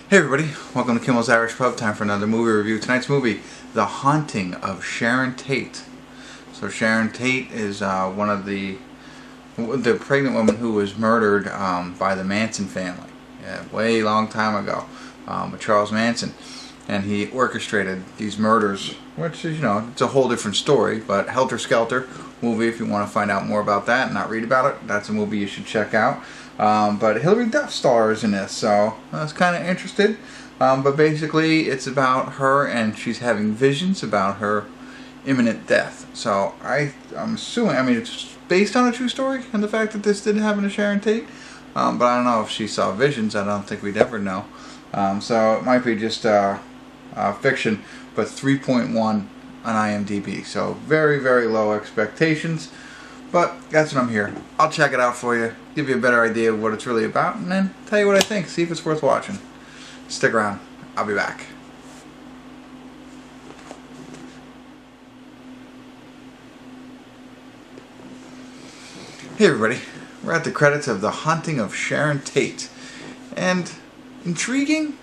Hey everybody, welcome to Kimmel's Irish Pub. Time for another movie review. Tonight's movie, The Haunting of Sharon Tate. So Sharon Tate is one of the pregnant woman who was murdered by the Manson family. Way long time ago, with Charles Manson. And he orchestrated these murders, which is, it's a whole different story, but Helter Skelter movie, if you want to find out more about that and not read about it, that's a movie you should check out. But Hilary Duff stars in this, so I was kind of interested. But basically, it's about her, and she's having visions about her imminent death. So I'm assuming, it's based on a true story, and the fact that this did happen to Sharon Tate. But I don't know if she saw visions. I don't think we'd ever know. So it might be just fiction, but 3.1 on IMDb. So very, very low expectations. But that's what I'm here. I'll check it out for you, give you a better idea of what it's really about, and then tell you what I think. See if it's worth watching. Stick around. I'll be back. Hey everybody. We're at the credits of The Haunting of Sharon Tate. And intriguing?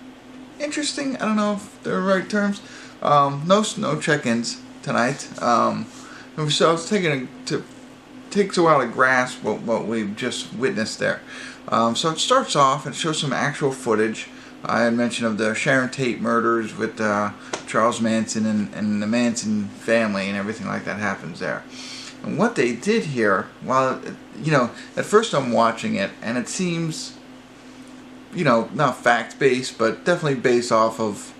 Interesting? I don't know if they're the right terms. No check-ins tonight. So I was takes a while to grasp what we've just witnessed there. So it starts off and shows some actual footage. I had mentioned of the Sharon Tate murders with Charles Manson and the Manson family and everything like that happens there. And what they did here, while, at first I'm watching it and it seems, not fact-based, but definitely based off of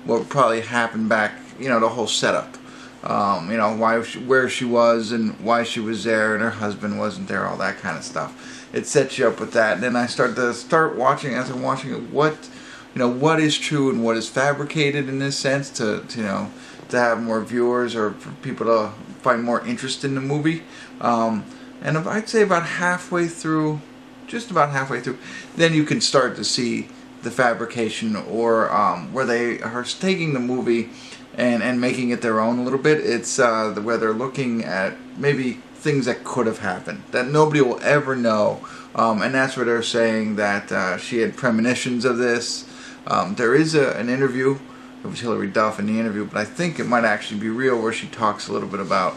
what probably happened back, the whole setup. Where she was and why she was there and her husband wasn't there, all that kind of stuff. It sets you up with that. And then I start watching, as I'm watching it, what is true and what is fabricated in this sense to have more viewers or for people to find more interest in the movie. And I'd say about halfway through, just about halfway through, then you can start to see the fabrication or where they are taking the movie and making it their own a little bit. It's where they're looking at maybe things that could have happened that nobody will ever know, and that's where they're saying that she had premonitions of this. There is an interview. It was Hilary Duff in the interview, but I think it might actually be real, where she talks a little bit about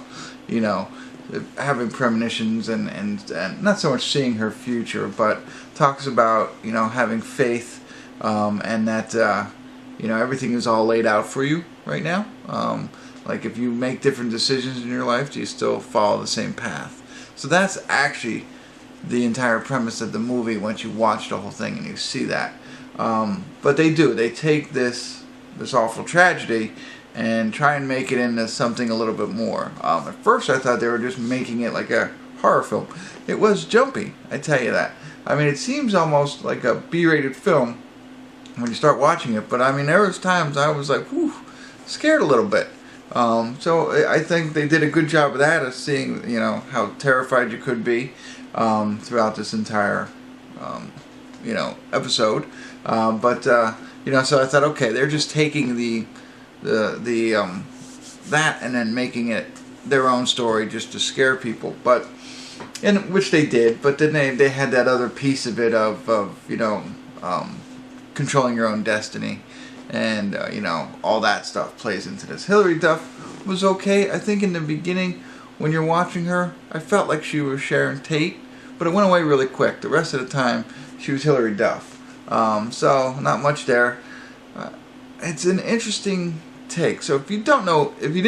having premonitions and not so much seeing her future, but talks about having faith, and that everything is all laid out for you right now. Like if you make different decisions in your life, do you still follow the same path? So that's actually the entire premise of the movie once you watch the whole thing and you see that. But they take this awful tragedy and try and make it into something a little bit more. At first I thought they were just making it like a horror film. It was jumpy, I tell you that. It seems almost like a B-rated film when you start watching it, but there was times I was like, whew, scared a little bit. So I think they did a good job of that, of seeing, how terrified you could be throughout this entire, episode. So I thought, okay, they're just taking that and then making it their own story just to scare people, which they did. But then they had that other piece of it of controlling your own destiny, and all that stuff plays into this. Hilary Duff was okay. I think in the beginning when you're watching her, I felt like she was Sharon Tate, but it went away really quick. The rest of the time she was Hilary Duff. So not much there. It's an interesting take. So if you didn't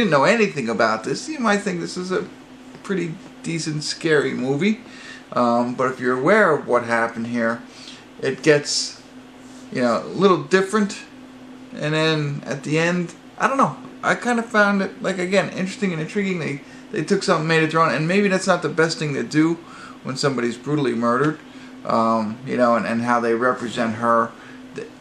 know anything about this, you might think this is a pretty decent scary movie. But if you're aware of what happened here, it gets a little different. And then at the end, I don't know, I kind of found it, again, interesting and intriguing. They took something, made it their own, and maybe that's not the best thing to do when somebody's brutally murdered, and how they represent her.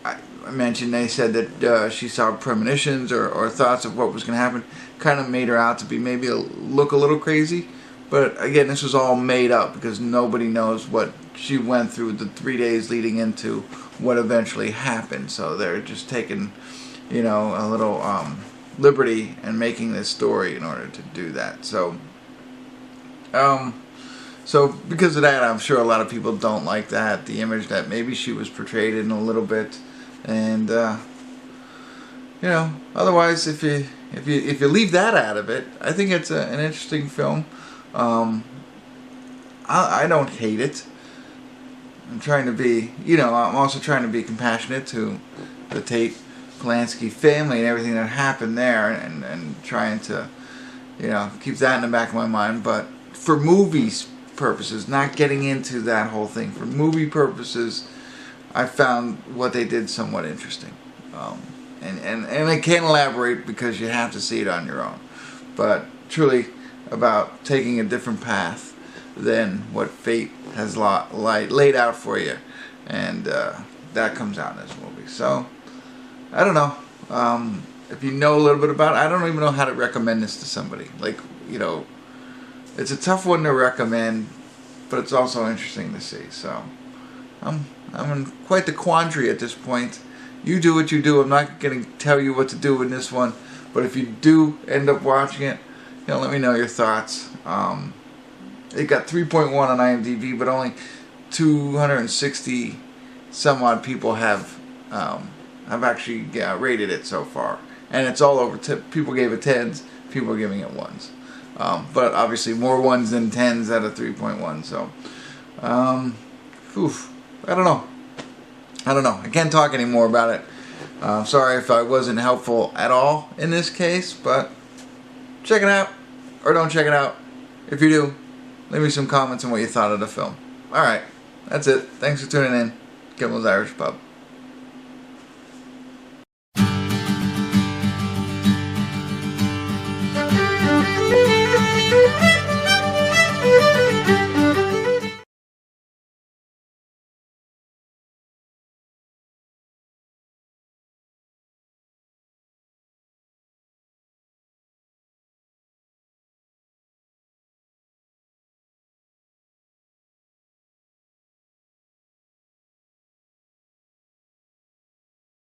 I mentioned they said that she saw premonitions or thoughts of what was going to happen, kind of made her out to be maybe look a little crazy. But again, this was all made up because nobody knows what she went through the 3 days leading into what eventually happened. So they're just taking, a little liberty and making this story in order to do that. So because of that, I'm sure a lot of people don't like that, the image that maybe she was portrayed in a little bit. And you know, otherwise, if you leave that out of it, I think it's an interesting film. I don't hate it. I'm trying to be, you know, I'm also trying to be compassionate to the Tate Polanski family and everything that happened there, and trying to, you know, keep that in the back of my mind. But for movies purposes, not getting into that whole thing, for movie purposes, I found what they did somewhat interesting. And I can't elaborate because you have to see it on your own. But truly about taking a different path than what fate has laid out for you. And that comes out in this movie. So, I don't know. If you know a little bit about it, I don't even know how to recommend this to somebody. Like, you know, it's a tough one to recommend, but it's also interesting to see. So, I'm in quite the quandary at this point. You do what you do. I'm not going to tell you what to do in this one. But if you do end up watching it, you know, let me know your thoughts. It got 3.1 on IMDb, but only 260 some odd people have actually rated it so far. And it's all over. People gave it 10s. People are giving it 1s. But obviously more 1s than 10s out of 3.1. So, I don't know. I can't talk anymore about it. Sorry if I wasn't helpful at all in this case, but check it out, or don't check it out. If you do, leave me some comments on what you thought of the film. Alright, that's it. Thanks for tuning in. Kimmel's Irish Pub.